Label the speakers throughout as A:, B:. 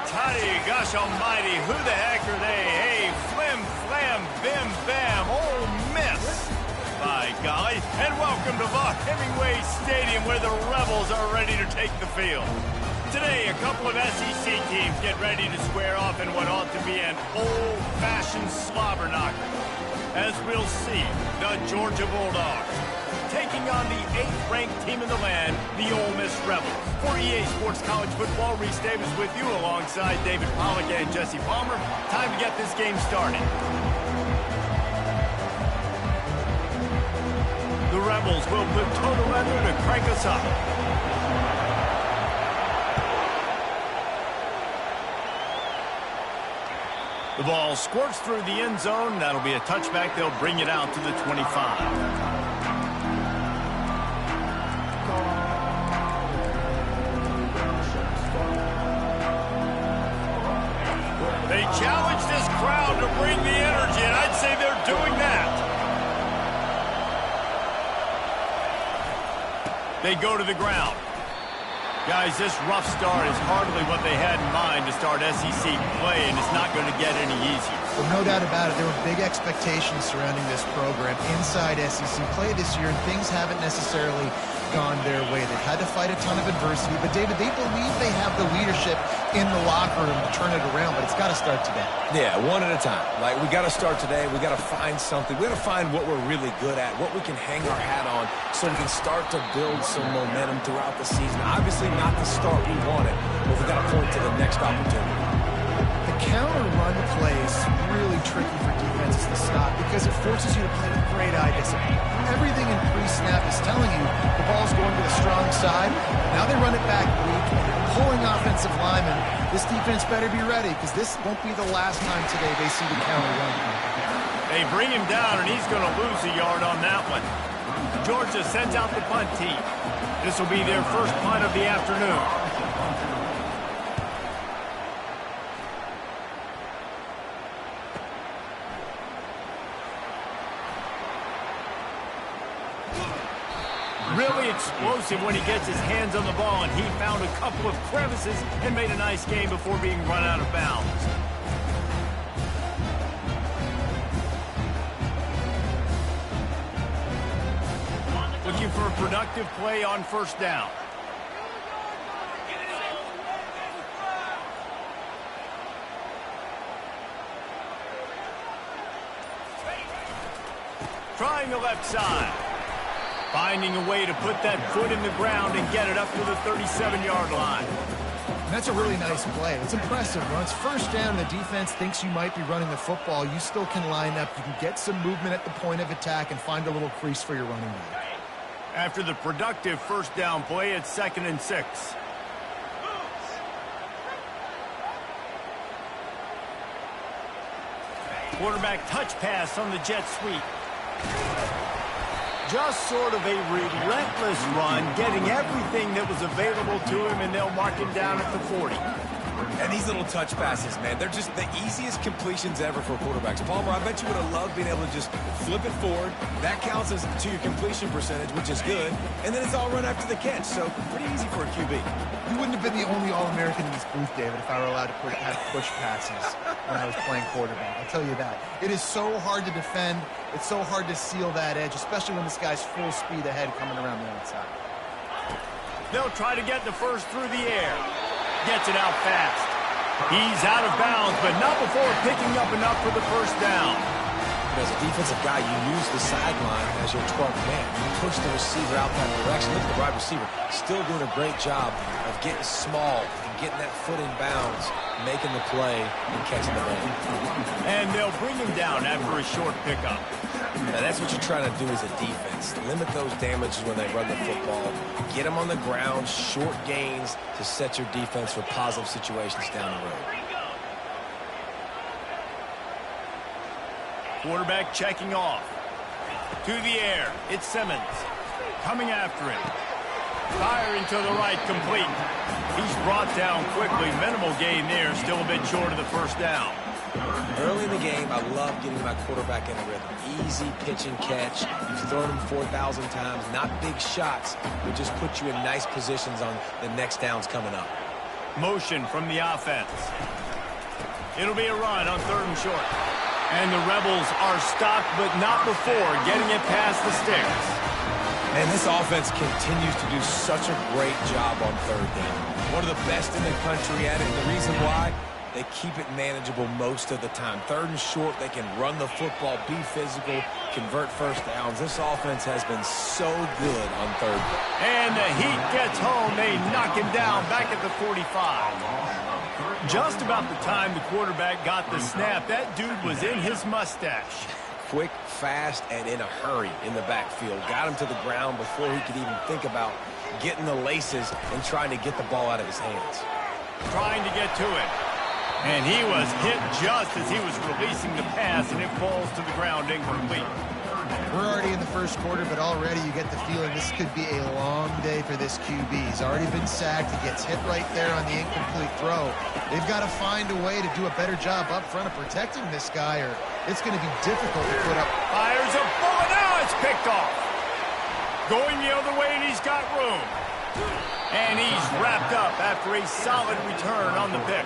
A: Toddy, gosh almighty, who the heck are they? Hey, flim, flam, bim, bam, Ole Miss. By golly, and welcome to Vaught Hemingway Stadium where the Rebels are ready to take the field. Today, a couple of SEC teams get ready to square off in what ought to be an old-fashioned slobber knocker. As we'll see, the Georgia Bulldogs taking on the 8th-ranked team in the land, the Ole Miss Rebels. For EA Sports College Football, Reese Davis with you alongside David Pollack and Jesse Palmer. Time to get this game started. The Rebels will put total leather to crank us up. The ball squirts through the end zone. That'll be a touchback. They'll bring it out to the 25. They challenge this crowd to bring the energy, and I'd say they're doing that. They go to the ground. Guys, this rough start is hardly what they had in mind to start SEC play, and it's not going to get any easier.
B: Well, no doubt about it. There were big expectations surrounding this program inside SEC play this year, and things haven't necessarily gone their way. They've had to fight a ton of adversity, but David, they believe they have the leadership in the locker room to turn it around, but it's got to start today.
C: Yeah, one at a time. Like, we got to start today. We got to find something. We got to find what we're really good at, what we can hang our hat on, so we can start to build some momentum throughout the season. Obviously, not the start we wanted, but we got to point to the next opportunity.
B: The counter run play is really tricky for defenses to stop because it forces you to play with great eye discipline. Everything in pre-snap is telling you the ball's going to the strong side. Now they run it back weak, and they're pulling offensive linemen. This defense better be ready because this won't be the last time today they see the counter run.
A: They bring him down, and he's going to lose a yard on that one. Georgia sends out the punt team. This will be their first punt of the afternoon. Really explosive when he gets his hands on the ball, and he found a couple of crevices and made a nice game before being run out of bounds. Looking for a productive play on first down. Trying the left side. Finding a way to put that foot in the ground and get it up to the 37-yard line.
B: And that's a really nice play. It's impressive. When it's first down and the defense thinks you might be running the football, you still can line up. You can get some movement at the point of attack and find a little crease for your running back.
A: After the productive first down play, it's 2nd and 6. Quarterback touch pass on the jet sweep. Just sort of a relentless run, getting everything that was available to him, and they'll mark him down at the 40.
C: And these little touch passes, man, they're just the easiest completions ever for quarterbacks. Palmer, I bet you would have loved being able to just flip it forward. That counts as to your completion percentage, which is good. And then it's all run after the catch, so pretty easy for a QB.
B: You wouldn't have been the only All-American in this booth, David, if I were allowed to have push passes when I was playing quarterback. I'll tell you that. It is so hard to defend. It's so hard to seal that edge, especially when this guy's full speed ahead coming around the outside.
A: They'll try to get the first through the air. Gets it out fast. He's out of bounds, but not before picking up enough for the first down.
C: As a defensive guy, you use the sideline as your 12th man. You push the receiver out that direction. Look at the wide receiver. Still doing a great job of getting small and getting that foot in bounds, making the play, and catching the ball.
A: And they'll bring him down after a short pickup.
C: Now, that's what you're trying to do as a defense. Limit those damages when they run the football. Get them on the ground, short gains to set your defense for positive situations down the road.
A: Quarterback checking off. To the air, it's Simmons. Coming after him. Firing to the right, complete. He's brought down quickly. Minimal gain there, still a bit short of the first down.
C: Early in the game, I love getting my quarterback in a rhythm. Easy pitch and catch. You've thrown him 4,000 times. Not big shots, but just put you in nice positions on the next downs coming up.
A: Motion from the offense. It'll be a run on 3rd and short. And the Rebels are stopped, but not before getting it past the sticks.
C: And this offense continues to do such a great job on 3rd down. One of the best in the country at it. And the reason why, they keep it manageable most of the time. 3rd and short, they can run the football, be physical, convert first downs. This offense has been so good on 3rd down.
A: And the heat gets home. They knock him down back at the 45. Just about the time the quarterback got the snap, that dude was in his mustache.
C: Quick, fast, and in a hurry in the backfield. Got him to the ground before he could even think about getting the laces and trying to get the ball out of his hands.
A: Trying to get to it. And he was hit just as he was releasing the pass, and it falls to the ground incomplete.
B: We're already in the first quarter, but already you get the feeling this could be a long day for this QB. He's already been sacked. He gets hit right there on the incomplete throw. They've got to find a way to do a better job up front of protecting this guy, or it's going to be difficult to put up.
A: Fires a bullet. Now it's picked off. Going the other way, and he's got room. And he's wrapped up after a solid return on the pick.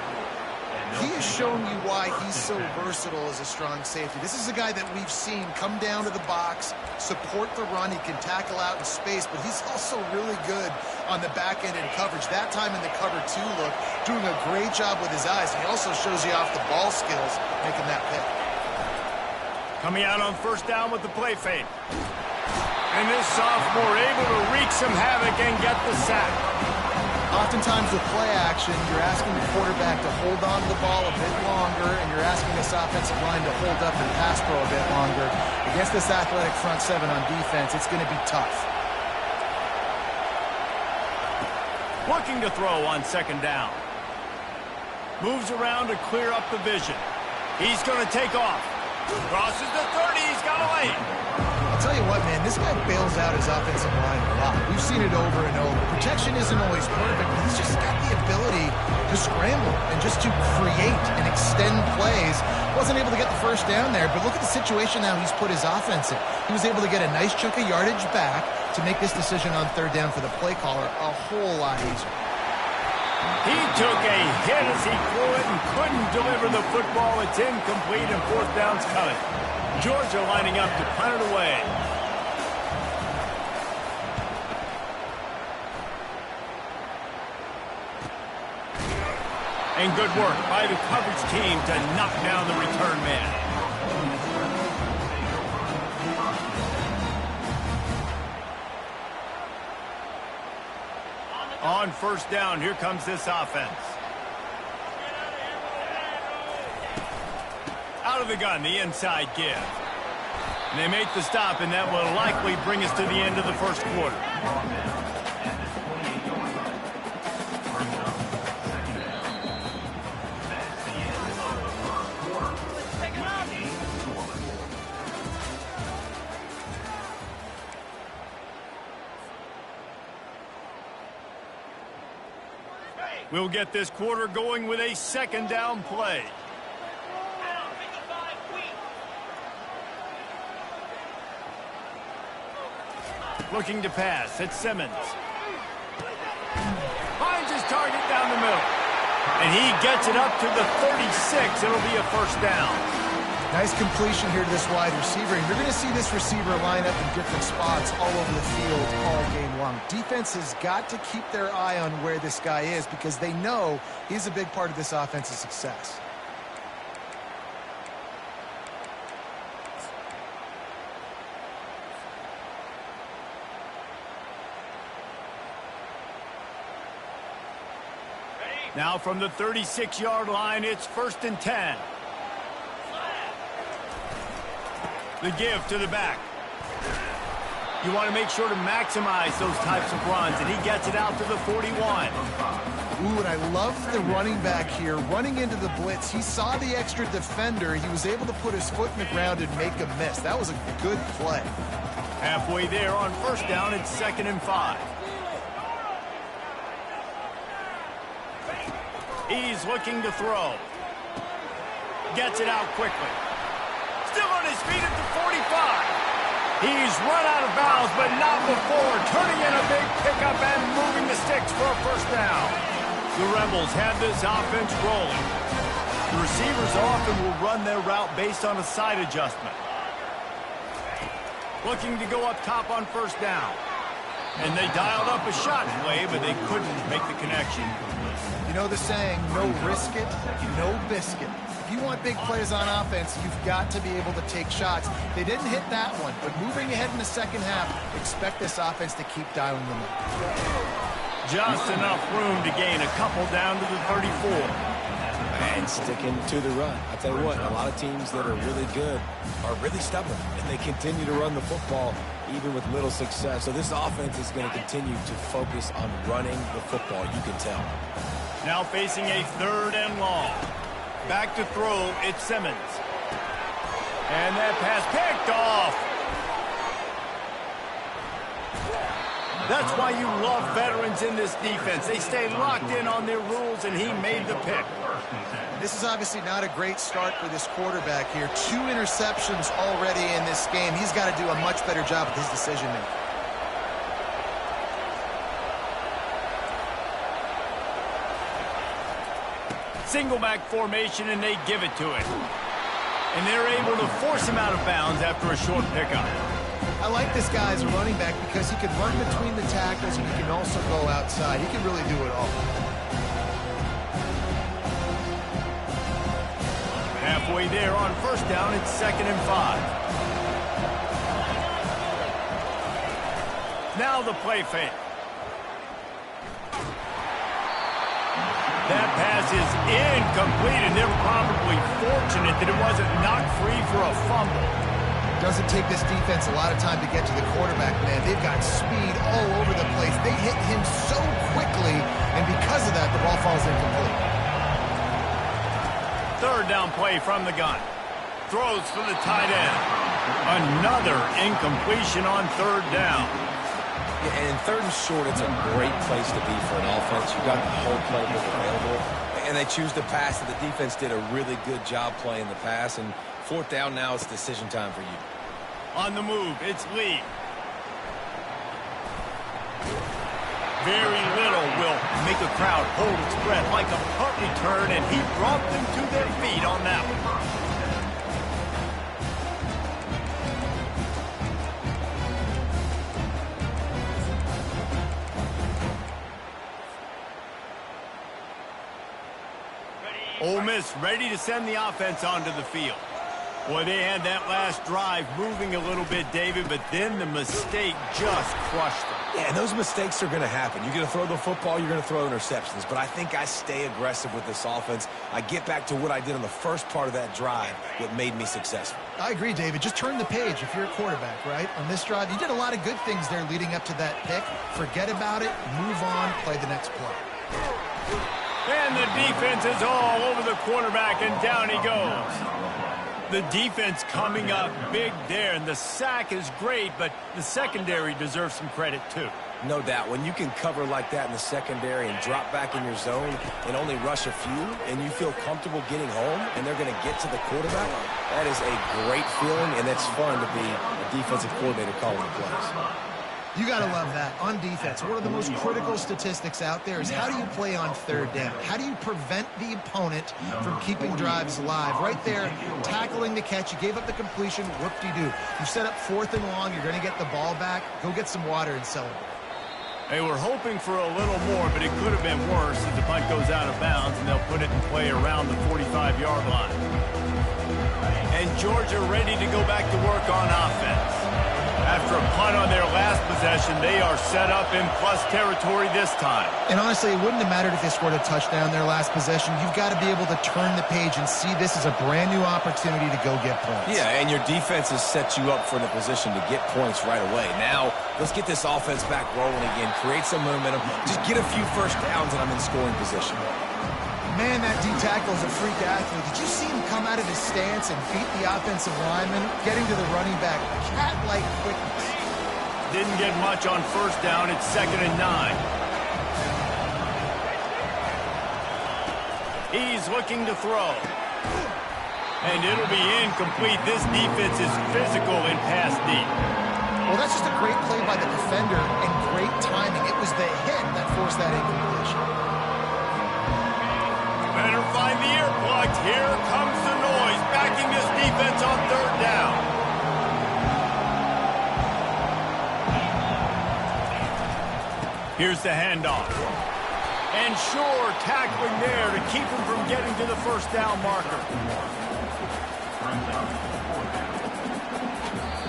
B: He has shown you why he's so versatile as a strong safety. This is a guy that we've seen come down to the box, support the run. He can tackle out in space, but he's also really good on the back end in coverage. That time in the cover 2 look, doing a great job with his eyes. He also shows you off the ball skills, making that pick.
A: Coming out on 1st down with the play fake. And this sophomore able to wreak some havoc and get the sack.
B: Oftentimes with play action, you're asking the quarterback to hold on to the ball a bit longer, and you're asking this offensive line to hold up and pass pro a bit longer. Against this athletic front 7 on defense, it's going to be tough.
A: Looking to throw on 2nd down. Moves around to clear up the vision. He's going to take off. Crosses the 30. He's got a lane.
B: I'll tell you what, man, this guy bails out his offensive line a lot. We've seen it over and over. Protection isn't always perfect, but he's just got the ability to scramble and just to create and extend plays. Wasn't able to get the 1st down there, but look at the situation now he's put his offense in. He was able to get a nice chunk of yardage back to make this decision on 3rd down for the play caller a whole lot easier.
A: He took a hit as he threw it and couldn't deliver the football. It's incomplete and 4th down's coming. Georgia lining up to punt it away. And good work by the coverage team to knock down the return man. On 1st down, here comes this offense. Out of the gun, the inside give. And they make the stop, and that will likely bring us to the end of the 1st quarter. We'll get this quarter going with a 2nd down play. Looking to pass. It's Simmons. Finds his target down the middle. And he gets it up to the 36. It'll be a 1st down.
B: Nice completion here to this wide receiver. And you're going to see this receiver line up in different spots all over the field all game long. Defense has got to keep their eye on where this guy is because they know he's a big part of this offense's success.
A: Now from the 36-yard line, it's 1st and 10. The give to the back. You want to make sure to maximize those types of runs, and he gets it out to the 41.
B: Ooh, and I love the running back here. Running into the blitz, he saw the extra defender. He was able to put his foot in the ground and make a miss. That was a good play.
A: Halfway there on 1st down, it's 2nd and 5. He's looking to throw. Gets it out quickly. Still on his feet at the 45. He's run out of bounds, but not before turning in a big pickup and moving the sticks for a 1st down. The Rebels have this offense rolling. The receivers often will run their route based on a side adjustment. Looking to go up top on first down. And they dialed up a shot play, but they couldn't make the connection.
B: You know the saying, no risk it, no biscuit. If you want big plays on offense, you've got to be able to take shots. They didn't hit that one, but moving ahead in the second half, expect this offense to keep dialing them up.
A: Just enough room to gain a couple down to the 34.
C: And sticking to the run. I tell you what, a lot of teams that are really good are really stubborn, and they continue to run the football even with little success. So this offense is going to continue to focus on running the football, you can tell.
A: Now facing a 3rd and long. Back to throw, it's Simmons. And that pass picked off. That's why you love veterans in this defense. They stay locked in on their rules, and he made the pick.
B: This is obviously not a great start for this quarterback here. 2 interceptions already in this game. He's got to do a much better job with his decision-making.
A: Single back formation, and they give it to it. And they're able to force him out of bounds after a short pickup.
B: I like this guy as a running back because he can run between the tackles and he can also go outside. He can really do it all.
A: Halfway there on first down, it's 2nd and 5. Now the play fake. That pass is incomplete, and they're probably fortunate that it wasn't knocked free for a fumble.
B: Doesn't take this defense a lot of time to get to the quarterback, man. They've got speed all over the place. They hit him so quickly, and because of that, the ball falls incomplete.
A: 3rd down play from the gun. Throws for the tight end. Another incompletion on 3rd down.
C: Yeah, and 3rd and short, it's a great place to be for an offense. You've got the whole playbook available, and they choose to pass, and the defense did a really good job playing the pass, and 4th down now, it's decision time for you.
A: On the move, it's Lee. Very little will make a crowd hold its breath like a punt return, and he brought them to their feet on that one. Ole Miss ready to send the offense onto the field. Boy, they had that last drive moving a little bit, David, but then the mistake just crushed them.
C: Yeah, and those mistakes are going to happen. You're going to throw the football, you're going to throw interceptions. But I think I stay aggressive with this offense. I get back to what I did on the first part of that drive, what made me successful.
B: I agree, David. Just turn the page if you're a quarterback, right? On this drive, you did a lot of good things there leading up to that pick. Forget about it, move on, play the next play.
A: And the defense is all over the quarterback, and down he goes. The defense coming up big there, and the sack is great, but the secondary deserves some credit too.
C: No doubt. When you can cover like that in the secondary and drop back in your zone and only rush a few, and you feel comfortable getting home, and they're going to get to the quarterback, that is a great feeling, and it's fun to be a defensive coordinator calling the plays.
B: You got to love that. On defense, one of the most critical statistics out there is how do you play on 3rd down? How do you prevent the opponent from keeping drives alive? Right there, tackling the catch. You gave up the completion. Whoop-de-doo. You set up 4th and long. You're going to get the ball back. Go get some water and celebrate.
A: They were hoping for a little more, but it could have been worse as the punt goes out of bounds, and they'll put it in play around the 45-yard line. And Georgia ready to go back to work on offense. After a punt on their last possession, they are set up in plus territory this time.
B: And honestly, it wouldn't have mattered if they scored a touchdown their last possession. You've got to be able to turn the page and see this as a brand new opportunity to go get points.
C: Yeah, and your defense has set you up for the position to get points right away. Now, let's get this offense back rolling again, create some momentum, just get a few first downs, and I'm in scoring position.
B: Man, that D-tackle is a freak athlete. Did you see him come out of his stance and beat the offensive lineman, getting to the running back? Cat-like quickness.
A: Didn't get much on first down. It's 2nd and 9. He's looking to throw. And it'll be incomplete. This defense is physical in pass deep.
B: Well, that's just a great play by the defender and great timing. It was the hit that forced that incompletion.
A: better find the earplugs. Here comes the noise, backing this defense on third down. Here's the handoff. And sure, tackling there to keep him from getting to the first down marker.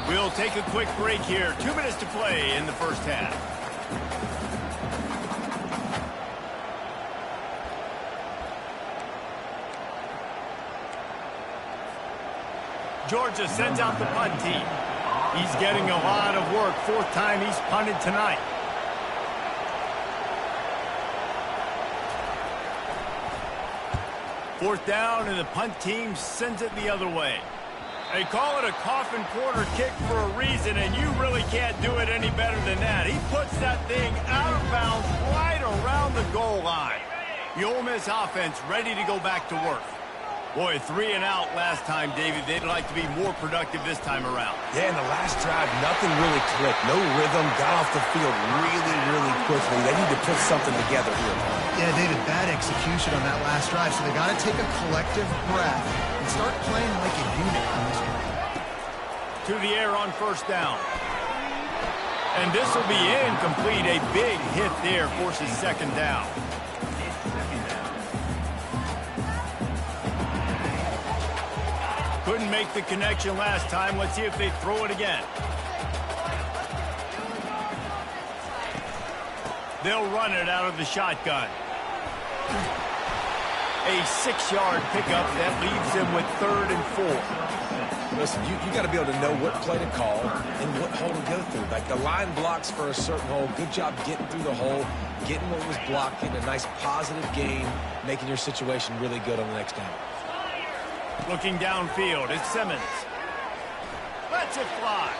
A: We'll take a quick break here. 2 minutes to play in the first half. Georgia sends out the punt team. He's getting a lot of work. 4th time he's punted tonight. Fourth down, and the punt team sends it the other way. They call it a coffin corner kick for a reason, and you really can't do it any better than that. He puts that thing out of bounds right around the goal line. The Ole Miss offense ready to go back to work. Boy, 3 and out last time, David. They'd like to be more productive this time around.
C: Yeah, in the last drive, nothing really clicked. No rhythm, got off the field really, really quickly. They need to put something together here.
B: Yeah, David, bad execution on that last drive, so they got to take a collective breath and start playing like a unit on this one.
A: To the air on first down. And this will be incomplete. A big hit there forces second down. Couldn't make the connection last time. Let's see if they throw it again. They'll run it out of the shotgun. A 6-yard pickup that leaves them with 3rd and 4.
C: Listen, you got to be able to know what play to call and what hole to go through. Like the line blocks for a certain hole. Good job getting through the hole, getting what was blocked, getting a nice positive gain, making your situation really good on the next down.
A: Looking downfield, it's Simmons. Lets it fly.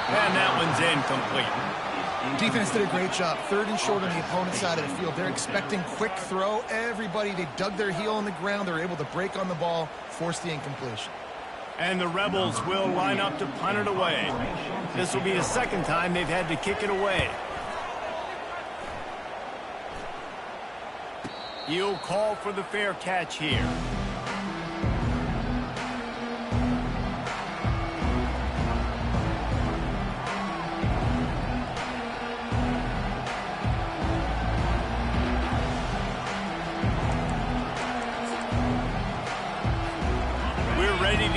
A: And that one's incomplete.
B: Defense did a great job. 3rd and short on the opponent's side of the field. They're expecting quick throw. Everybody, they dug their heel on the ground. They're able to break on the ball, force the incompletion.
A: And the Rebels will line up to punt it away. This will be the 2nd time they've had to kick it away. He'll call for the fair catch here.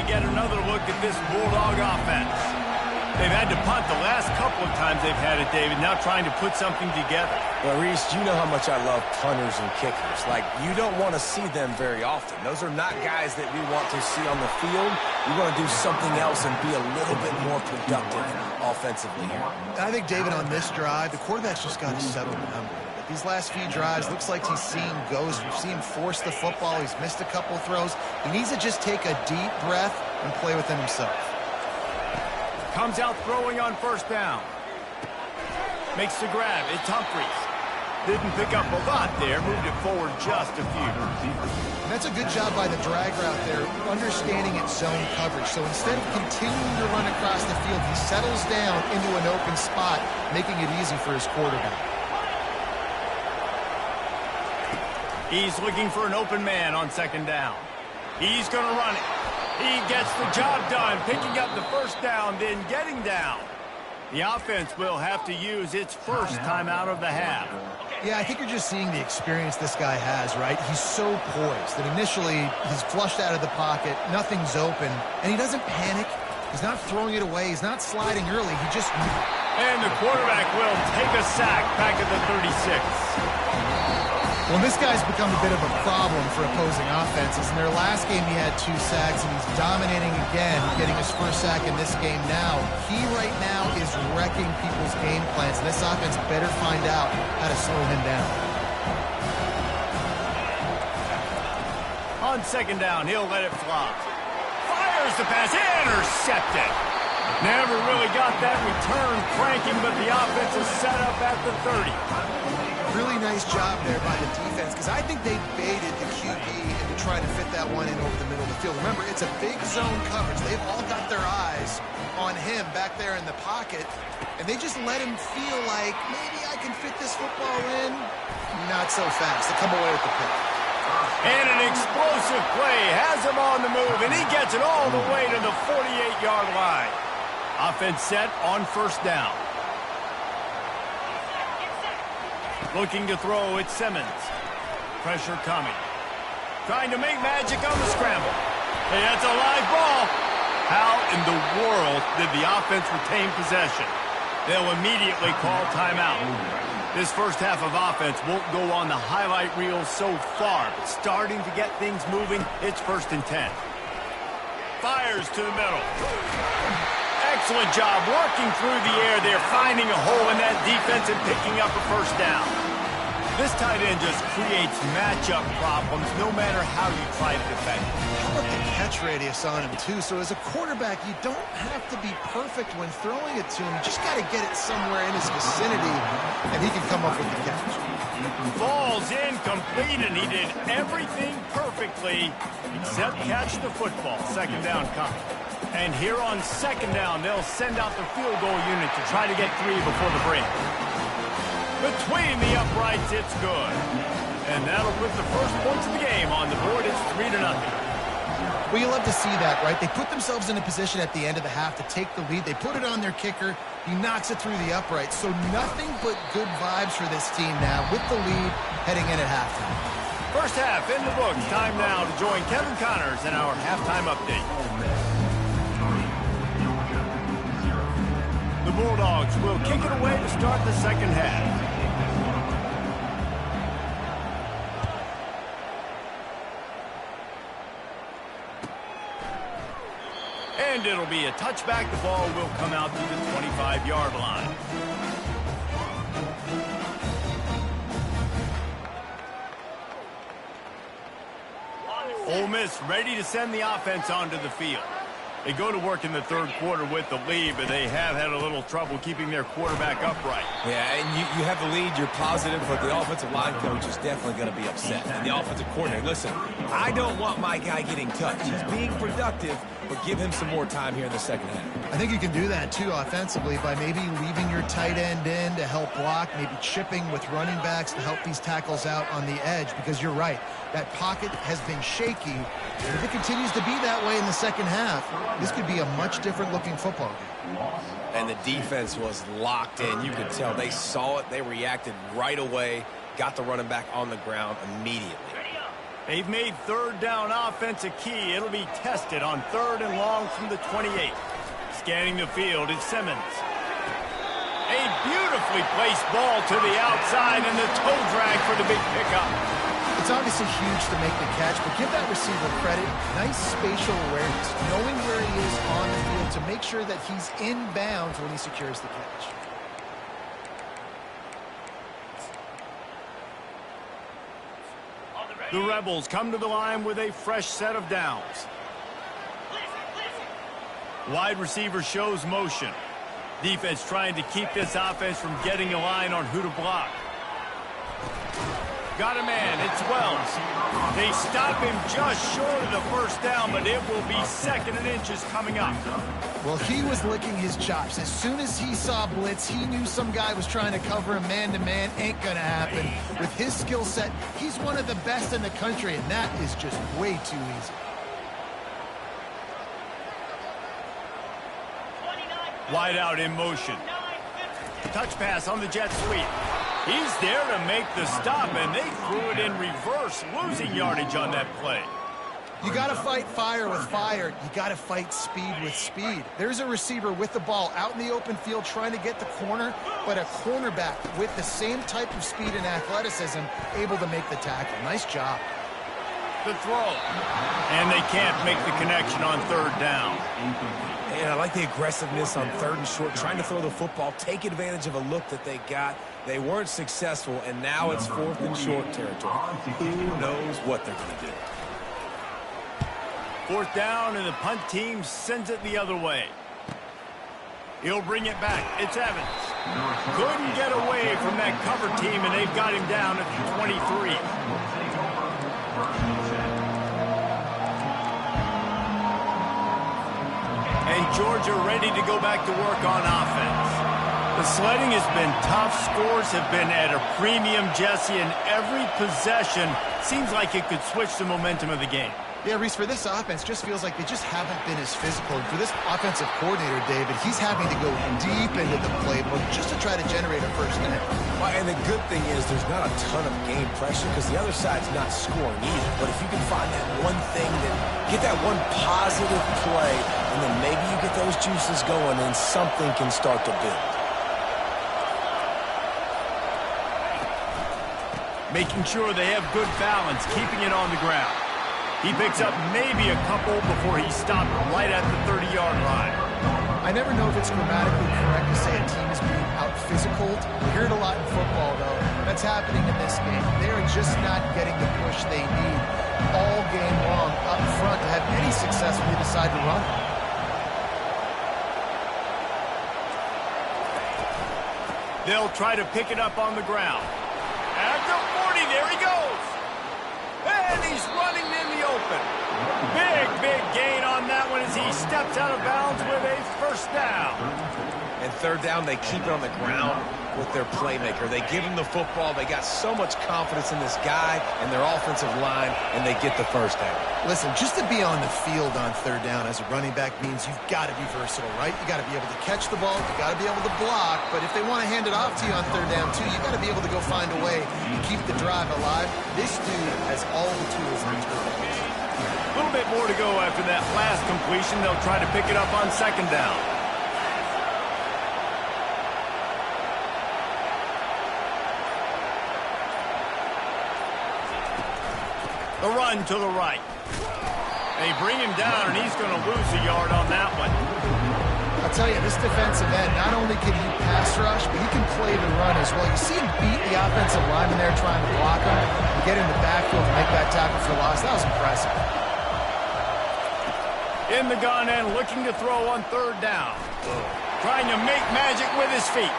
A: Get another look at this Bulldog offense. They've had to punt the last couple of times they've had it, David, now trying to put something together.
C: Well, Reese, you know how much I love punters and kickers. Like, you don't want to see them very often. Those are not guys that we want to see on the field. We want to do something else and be a little bit more productive offensively here.
B: I think, David, on this drive, the quarterback's just got to settle down. These last few drives, looks like he's seeing ghosts. We've seen him force the football. He's missed a couple throws. He needs to just take a deep breath and play within himself.
A: Comes out throwing on first down. Makes the grab. It's Humphries. Didn't pick up a lot there. Moved it forward just a few.
B: And that's a good job by the drag route there, understanding its zone coverage. So instead of continuing to run across the field, he settles down into an open spot, making it easy for his quarterback.
A: He's looking for an open man on 2nd down. He's going to run it. He gets the job done, picking up the first down, then getting down. The offense will have to use its first time out of the half.
B: Yeah, I think you're just seeing the experience this guy has, right? He's so poised that initially he's flushed out of the pocket, nothing's open, and he doesn't panic. He's not throwing it away. He's not sliding early. He just...
A: And the quarterback will take a sack back at the 36.
B: Well, this guy's become a bit of a problem for opposing offenses. In their last game, he had 2 sacks, and he's dominating again, getting his first sack in this game now. He right now is wrecking people's game plans, and this offense better find out how to slow him down.
A: On 2nd down, he'll let it fly. Fires the pass, intercepted. Never really got that return cranking, but the offense is set up at the 30.
B: Really nice job there by the defense, because I think they baited the QB into trying to fit that one in over the middle of the field. Remember, it's a big zone coverage. They've all got their eyes on him back there in the pocket, and they just let him feel like, maybe I can fit this football in. Not so fast. They come away with the pick.
A: And an explosive play has him on the move, and he gets it all the way to the 48-yard line. Offense set on first down. Looking to throw, it's Simmons. Pressure coming. Trying to make magic on the scramble. Hey, that's a live ball. How in the world did the offense retain possession? They'll immediately call timeout. This first half of offense won't go on the highlight reel so far, but starting to get things moving, it's 1st and 10. Fires to the middle. Excellent job working through the air there, finding a hole in that defense and picking up a first down. This tight end just creates matchup problems no matter how you try to defend.
B: How about the catch radius on him, too? So as a quarterback, you don't have to be perfect when throwing it to him. You just got to get it somewhere in his vicinity, and he can come up with the catch.
A: Falls incomplete, and he did everything perfectly except catch the football. 2nd down coming. And here on 2nd down, they'll send out the field goal unit to try to get 3 before the break. Between the uprights, it's good. And that'll put the first points of the game on the board. It's 3-0.
B: Well, you love to see that, right? They put themselves in a position at the end of the half to take the lead. They put it on their kicker. He knocks it through the uprights. So nothing but good vibes for this team now with the lead heading in at halftime.
A: First half in the books. Time now to join Kevin Connors in our halftime update. The Bulldogs will kick it away to start the second half. And it'll be a touchback. The ball will come out to the 25-yard line. Ole Miss ready to send the offense onto the field. They go to work in the 3rd quarter with the lead, but they have had a little trouble keeping their quarterback upright.
C: Yeah, and you have the lead, you're positive, but the offensive line coach is definitely going to be upset. And the offensive coordinator, listen, I don't want my guy getting touched. He's being productive, but give him some more time here in the second half.
B: I think you can do that, too, offensively, by maybe leaving your tight end in to help block, maybe chipping with running backs to help these tackles out on the edge, because you're right. That pocket has been shaky, and if it continues to be that way in the second half, this could be a much different-looking football game.
C: And the defense was locked in. You could tell they saw it. They reacted right away, got the running back on the ground immediately.
A: They've made 3rd down offense a key. It'll be tested on 3rd and long from the 28. Scanning the field is Simmons. A beautifully placed ball to the outside and the toe drag for the big pickup.
B: It's obviously huge to make the catch, but give that receiver credit. Nice spatial awareness, knowing where he is on the field to make sure that he's in bounds when he secures the catch.
A: The Rebels come to the line with a fresh set of downs. Wide receiver shows motion. Defense trying to keep this offense from getting a line on who to block. Got a man, it's Wells. They stop him just short of the first down, but it will be 2nd and inches coming up.
B: Well, he was licking his chops. As soon as he saw blitz, he knew some guy was trying to cover him man-to-man. Ain't gonna happen. With his skill set, he's one of the best in the country, and that is just way too easy.
A: Wide out in motion. Touch pass on the jet sweep. He's there to make the stop, and they threw it in reverse, losing yardage on that play.
B: You got to fight fire with fire. You got to fight speed with speed. There's a receiver with the ball out in the open field trying to get the corner, but a cornerback with the same type of speed and athleticism able to make the tackle. Nice job.
A: The throw. And they can't make the connection on 3rd down.
C: And I like the aggressiveness on 3rd and short, trying to throw the football, take advantage of a look that they got. They weren't successful, and now it's 4th and short territory. Who knows what they're going to do?
A: 4th down, and the punt team sends it the other way. He'll bring it back. It's Evans. Couldn't get away from that cover team, and they've got him down at the 23. And Georgia ready to go back to work on offense. The sledding has been tough. Scores have been at a premium, Jesse, and every possession seems like it could switch the momentum of the game.
B: Yeah, Reese, for this offense, just feels like they just haven't been as physical. And for this offensive coordinator, David, he's having to go deep into the playbook just to try to generate a first down.
C: Well, and the good thing is there's not a ton of game pressure because the other side's not scoring either. But if you can find that one thing, get that one positive play, and then maybe you get those juices going and something can start to build.
A: Making sure they have good balance, keeping it on the ground. He picks up maybe a couple before he's stopped right at the 30-yard line.
B: I never know if it's grammatically correct to say a team is being out-physicaled. We hear it a lot in football, though. That's happening in this game. They are just not getting the push they need all game long up front to have any success when they decide to run.
A: They'll try to pick it up on the ground. At the 40, there he goes. And he's running in the open. Big gain on that one as he steps out of bounds with a first down.
C: And third down, they keep it on the ground with their playmaker. They give him the football. They got so much confidence in this guy and their offensive line, and they get the first down.
B: Listen, just to be on the field on third down as a running back means you've got to be versatile, right? You got to be able to catch the ball. You got to be able to block. But if they want to hand it off to you on third down, too, you got to be able to go find a way to keep the drive alive. This dude has all the tools in his toolbox.
A: A little bit more to go after that last completion. They'll try to pick it up on second down. The run to the right. They bring him down, and he's going to lose a yard on that one.
B: I'll tell you, this defensive end, not only can he pass rush, but he can play the run as well. You see him beat the offensive lineman there trying to block him and get in the backfield to make that tackle for loss. That was impressive.
A: In the gun and looking to throw on third down. Trying to make magic with his feet.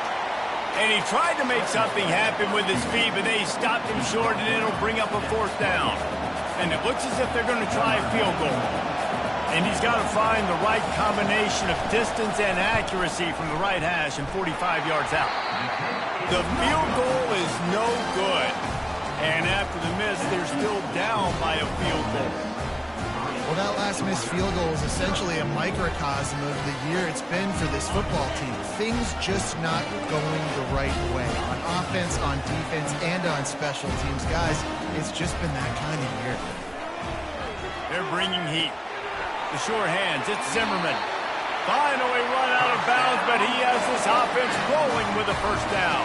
A: And he tried to make something happen with his feet, but they stopped him short, and it'll bring up a fourth down. And it looks as if they're going to try a field goal. And he's got to find the right combination of distance and accuracy from the right hash and 45 yards out. The field goal is no good. And after the miss, they're still down by a field goal.
B: Well, that last missed field goal is essentially a microcosm of the year it's been for this football team. Things just not going the right way. On offense, on defense, and on special teams. Guys, it's just been that kind of year.
A: They're bringing heat. The sure hands, it's Zimmerman. Finally run out of bounds, but he has this offense rolling with a first down.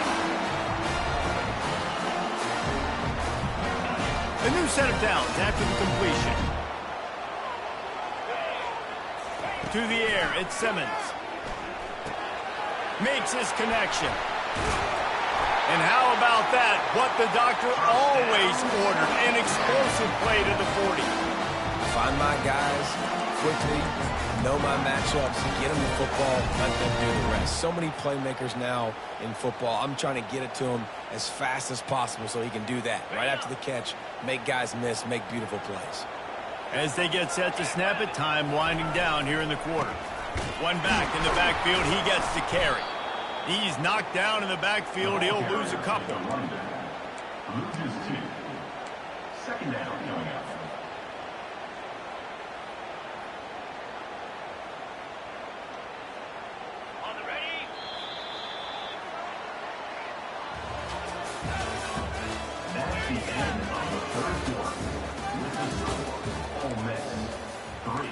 A: A new set of downs after the completion. To the air, it's Simmons. Makes his connection. And how about that? What the doctor always ordered, an explosive play to the 40.
C: Find my guys quickly, know my matchups, get them the football, let them do the rest. So many playmakers now in football. I'm trying to get it to him as fast as possible so he can do that. Right after the catch, make guys miss, make beautiful plays.
A: As they get set to snap it, time winding down here in the quarter. One back in the backfield, he gets to carry. He's knocked down in the backfield, he'll lose a couple.
D: Loses two. Second down coming up. On the ready. That's the end of the third quarter. With the score, Ole Miss 3,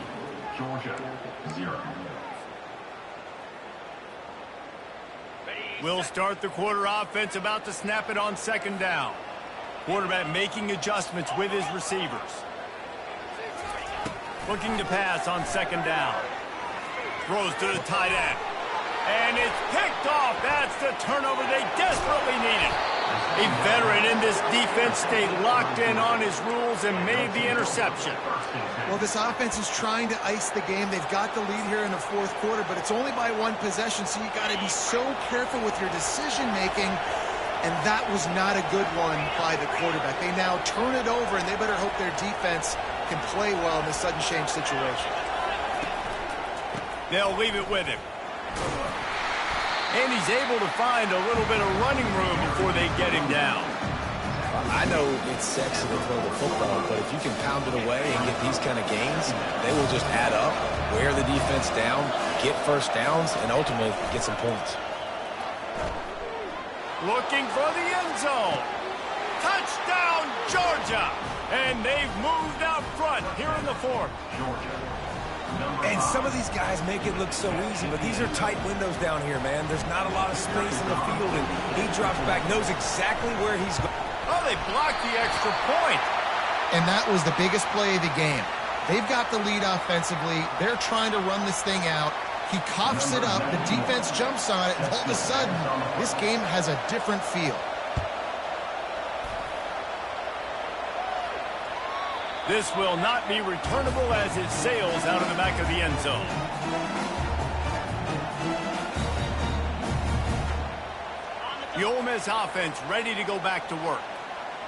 D: Georgia 0.
A: We'll start the quarter offense, about to snap it on second down. Quarterback making adjustments with his receivers. Looking to pass on second down. Throws to the tight end. And it's picked off. That's the turnover they desperately needed. A veteran in this defense stayed locked in on his rules and made the interception.
B: Well, this offense is trying to ice the game. They've got the lead here in the fourth quarter, but it's only by one possession, so you got to be so careful with your decision-making, and that was not a good one by the quarterback. They now turn it over, and they better hope their defense can play well in this sudden change situation.
A: They'll leave it with him. And he's able to find a little bit of running room before they get him down.
C: I know it's sexy to throw the football, but if you can pound it away and get these kind of gains, they will just add up, wear the defense down, get first downs, and ultimately get some points.
A: Looking for the end zone. Touchdown, Georgia! And they've moved out front here in the fourth.
C: And some of these guys make it look so easy, but these are tight windows down here, man. There's not a lot of space in the field, and he drops back, knows exactly where he's going.
A: Oh, they blocked the extra point.
B: And that was the biggest play of the game. They've got the lead offensively. They're trying to run this thing out. He coughs it up. The defense jumps on it, and all of a sudden, this game has a different feel.
A: This will not be returnable as it sails out of the back of the end zone. The Ole Miss offense ready to go back to work.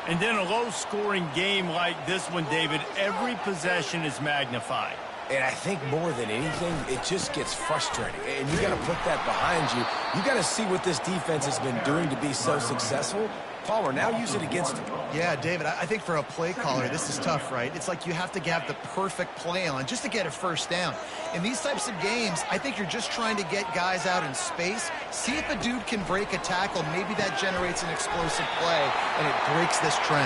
A: And in a low-scoring game like this one, David, every possession is magnified.
C: And I think more than anything, it just gets frustrating. And you got to put that behind you. You got to see what this defense has been doing to be so successful. Palmer, now use it against him.
B: Yeah, David, I think for a play caller, this is tough, right? It's like you have to have the perfect play on just to get a first down. In these types of games, I think you're just trying to get guys out in space, see if a dude can break a tackle. Maybe that generates an explosive play, and it breaks this trend.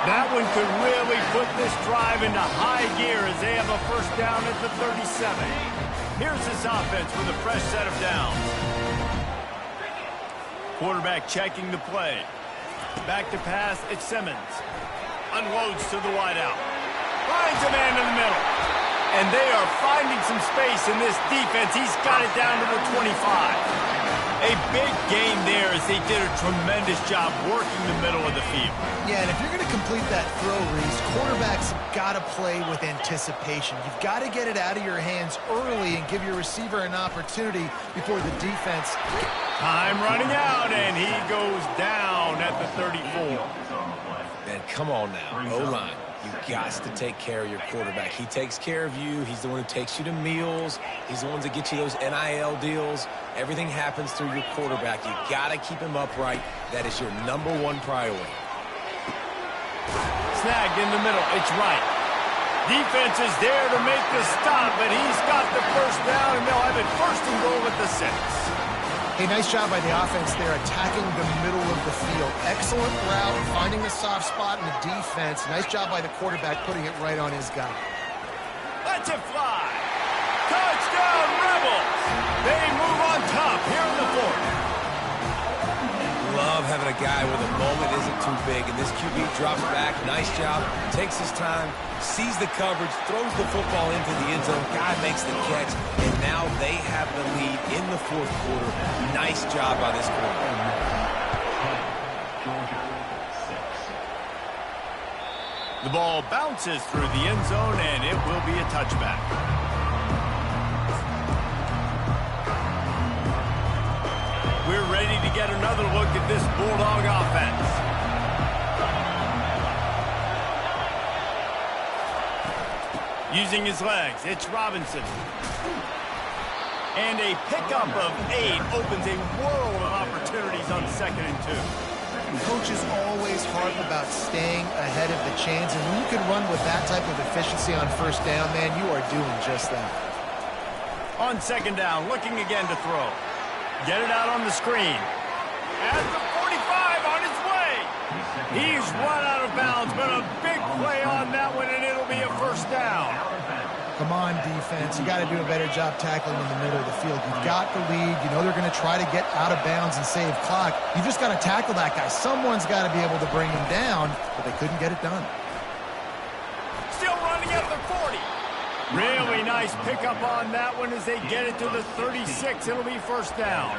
A: That one could really put this drive into high gear as they have a first down at the 37. Here's this offense with a fresh set of downs. Quarterback checking the play. Back to pass, it's Simmons. Unloads to the wideout. Finds a man in the middle. And they are finding some space in this defense. He's got it down to the 25. A big gain there as they did a tremendous job working the middle of the field.
B: Yeah, and if you're going to complete that throw, Reese, quarterbacks got to play with anticipation. You've got to get it out of your hands early and give your receiver an opportunity before the defense.
A: Time running out, and he goes down at the 34.
C: And come on now, O-line. You got to take care of your quarterback. He takes care of you. He's the one who takes you to meals. He's the one that gets you those NIL deals. Everything happens through your quarterback. You got to keep him upright. That is your #1 priority.
A: Snagged in the middle. It's right. Defense is there to make the stop, but he's got the first down, and they'll have it first and goal at the 6.
B: Hey, nice job by the offense there, attacking the middle of the field. Excellent route, finding the soft spot in the defense. Nice job by the quarterback, putting it right on his guy.
A: Let's it fly. Touchdown, Rebels. They move on top here in the fourth.
C: Love having a guy where the moment isn't too big, and this QB drops back. Nice job. Takes his time, sees the coverage, throws the football into the end zone. Guy makes the catch, and now they have the lead in the fourth quarter. Nice job by this quarterback.
A: The ball bounces through the end zone, and it will be a touchback. We're ready to get another look at this Bulldog offense. Using his legs, it's Robinson. And a pickup of 8 opens a world of opportunities on 2nd and 2.
B: Coaches always harp about staying ahead of the chains, and when you can run with that type of efficiency on first down, man, you are doing just that.
A: On 2nd down, looking again to throw. Get it out on the screen. At the 45 on his way. He's run out of bounds, but a big play on that one, and it'll be a first down.
B: Come on, defense. You got to do a better job tackling in the middle of the field. You've got the lead. You know they're going to try to get out of bounds and save clock. You just got to tackle that guy. Someone's got to be able to bring him down, but they couldn't get it done.
A: Still running at the 40. Really nice pickup on that one as they get it to the 36. It'll be first down.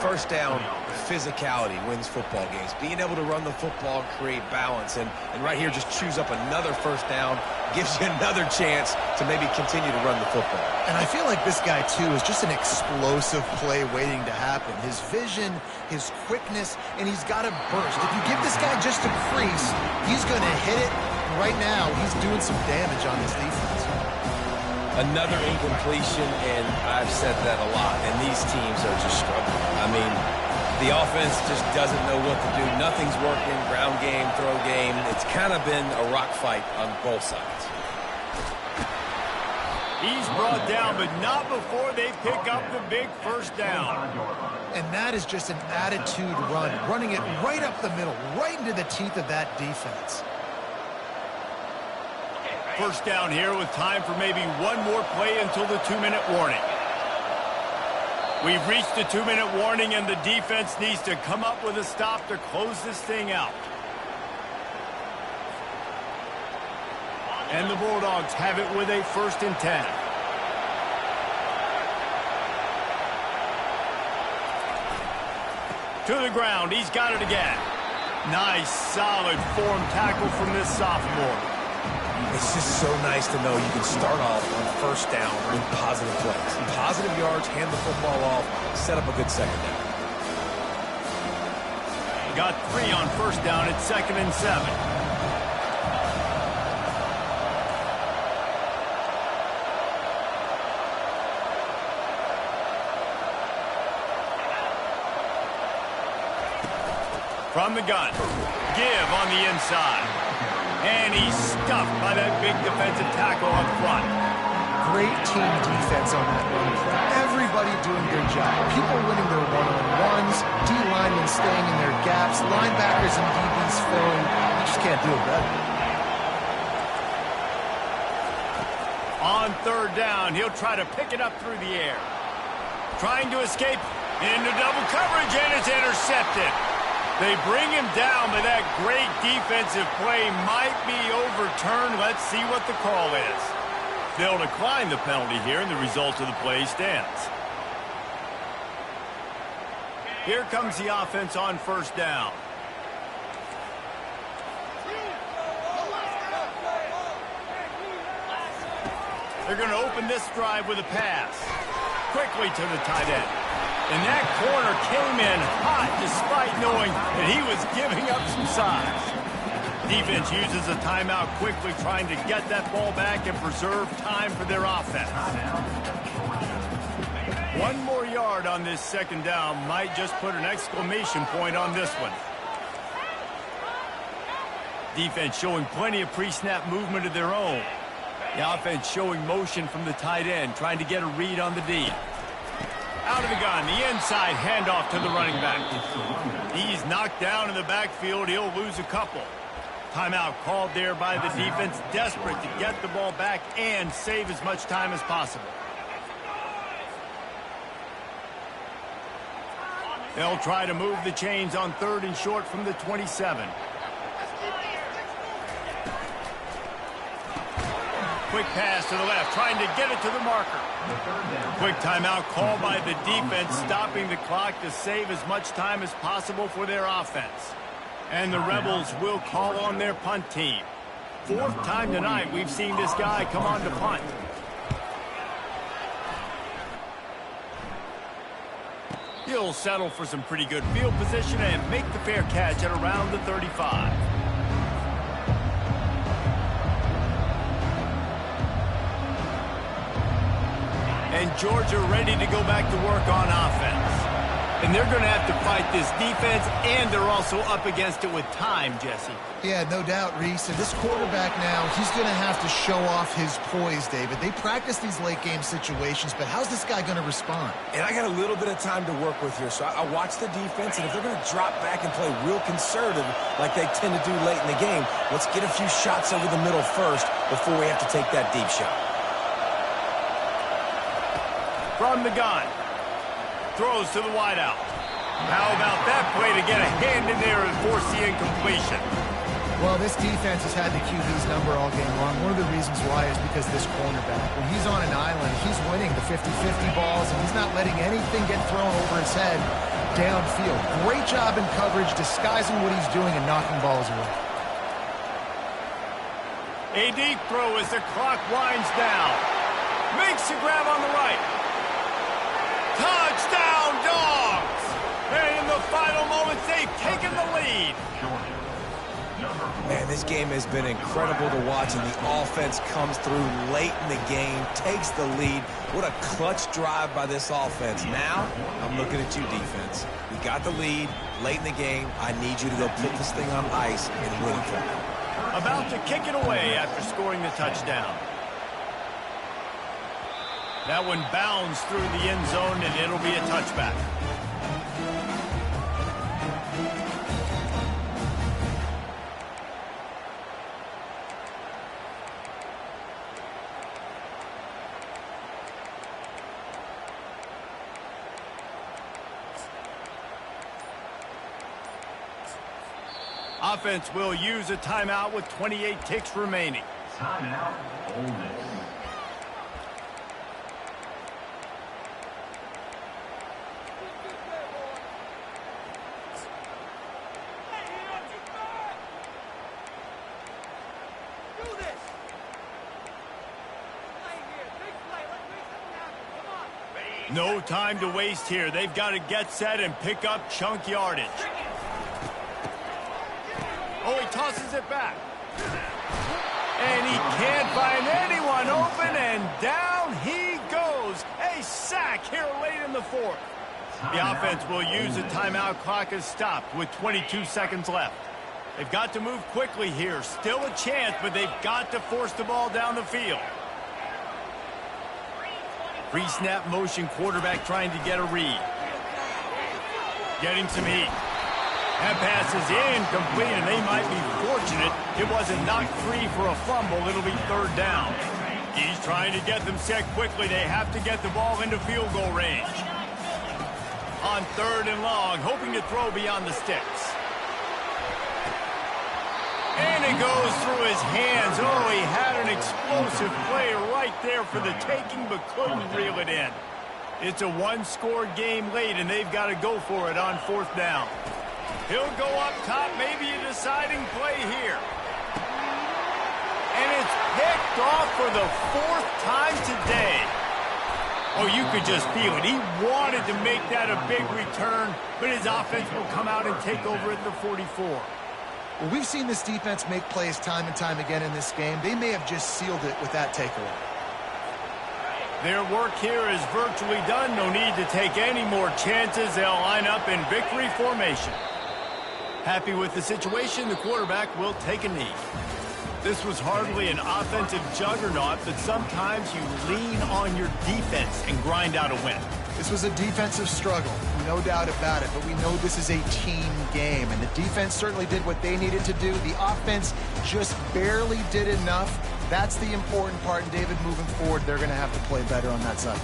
C: First down, physicality wins football games. Being able to run the football, create balance, and right here just choose up another first down, gives you another chance to maybe continue to run the football.
B: And I feel like this guy, too, is just an explosive play waiting to happen. His vision, his quickness, and he's got a burst. If you give this guy just a crease, he's going to hit it. Right now, he's doing some damage on this defense.
C: Another incompletion, and I've said that a lot, and these teams are just struggling. I mean, the offense just doesn't know what to do. Nothing's working, ground game, throw game. It's kind of been a rock fight on both sides.
A: He's brought down, but not before they pick up the big first down.
B: And that is just an attitude run, running it right up the middle, right into the teeth of that defense.
A: First down here with time for maybe one more play until the 2-minute warning. We've reached the 2-minute warning, and the defense needs to come up with a stop to close this thing out. And the Bulldogs have it with a 1st and 10. To the ground, he's got it again. Nice, solid form tackle from this sophomore.
C: It's just so nice to know you can start off on first down with positive plays. Positive yards, hand the football off, set up a good second down.
A: Got 3 on first down at 2nd and 7. From the gun, give on the inside. And he's stuffed by that big defensive tackle up front.
B: Great team defense on that run play. Everybody doing their job. People winning their one-on-ones, D-linemen staying in their gaps, linebackers and DBs filling. You just can't do it better.
A: On 3rd down, he'll try to pick it up through the air. Trying to escape into double coverage, and it's intercepted. They bring him down, but that great defensive play might be overturned. Let's see what the call is. They'll decline the penalty here, and the result of the play stands. Here comes the offense on 1st down. They're going to open this drive with a pass. Quickly to the tight end. And that corner came in hot despite knowing that he was giving up some size. Defense uses a timeout quickly, trying to get that ball back and preserve time for their offense. 1 more yard on this 2nd down might just put an exclamation point on this one. Defense showing plenty of pre-snap movement of their own. The offense showing motion from the tight end, trying to get a read on the D. Out of the gun, the inside handoff to the running back. He's knocked down in the backfield. He'll lose a couple. Timeout called there by the defense, desperate to get the ball back and save as much time as possible. They'll try to move the chains on 3rd and short from the 27. Quick pass to the left, trying to get it to the marker. Quick timeout called by the defense, stopping the clock to save as much time as possible for their offense. And the Rebels will call on their punt team. 4th time tonight we've seen this guy come on to punt. He'll settle for some pretty good field position and make the fair catch at around the 35. And Georgia ready to go back to work on offense. And they're going to have to fight this defense, and they're also up against it with time, Jesse.
B: Yeah, no doubt, Reese. And this quarterback now, he's going to have to show off his poise, David. They practice these late-game situations, but how's this guy going to respond?
C: And I got a little bit of time to work with here, so I watch the defense, and if they're going to drop back and play real conservative like they tend to do late in the game, let's get a few shots over the middle first before we have to take that deep shot.
A: From the gun. Throws to the wideout. How about that play to get a hand in there and force the incompletion?
B: Well, this defense has had the QB's number all game long. One of the reasons why is because this cornerback, when he's on an island, he's winning the 50-50 balls, and he's not letting anything get thrown over his head downfield. Great job in coverage, disguising what he's doing and knocking balls away.
A: A deep throw as the clock winds down. Makes the grab on the right. Touchdown, Dogs! And in the final moments, they've taken the lead.
D: Georgia, number
C: Man, this game has been incredible to watch, and the offense comes through late in the game, takes the lead. What a clutch drive by this offense. Now, I'm looking at you, defense. We got the lead late in the game. I need you to go put this thing on ice and win it for me.
A: About to kick it away after scoring the touchdown. That one bounds through the end zone, and it'll be a touchback. Offense will use a timeout with 28 ticks remaining.
D: Timeout, Ole Miss.
A: No time to waste here. They've got to get set and pick up chunk yardage. Oh, he tosses it back. And he can't find anyone open, and down he goes. A sack here late in the fourth. The offense will use a timeout. Clock is stopped with 22 seconds left. They've got to move quickly here. Still a chance, but they've got to force the ball down the field. Pre-snap motion, quarterback trying to get a read. Getting some heat. That pass is incomplete, and they might be fortunate it wasn't knocked free for a fumble. It'll be third down. He's trying to get them set quickly. They have to get the ball into field goal range. On third and long, hoping to throw beyond the sticks. And it goes through his hands. Oh, he had an explosive play right there for the taking, but couldn't reel it in. It's a one-score game late, and they've got to go for it on fourth down. He'll go up top, maybe a deciding play here. And it's picked off for the fourth time today. Oh, you could just feel it. He wanted to make that a big return, but his offense will come out and take over at the 44.
B: Well, we've seen this defense make plays time and time again in this game. They may have just sealed it with that takeaway.
A: Their work here is virtually done. No need to take any more chances. They'll line up in victory formation. Happy with the situation, the quarterback will take a knee. This was hardly an offensive juggernaut, but sometimes you lean on your defense and grind out a win.
B: This was a defensive struggle, no doubt about it, but we know this is a team game, and the defense certainly did what they needed to do. The offense just barely did enough. That's the important part, and David, moving forward, they're going to have to play better on that side.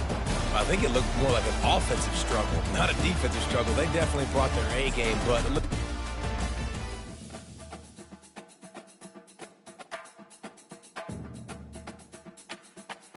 C: I think it looked more like an offensive struggle, not a defensive struggle. They definitely brought their A game, but look.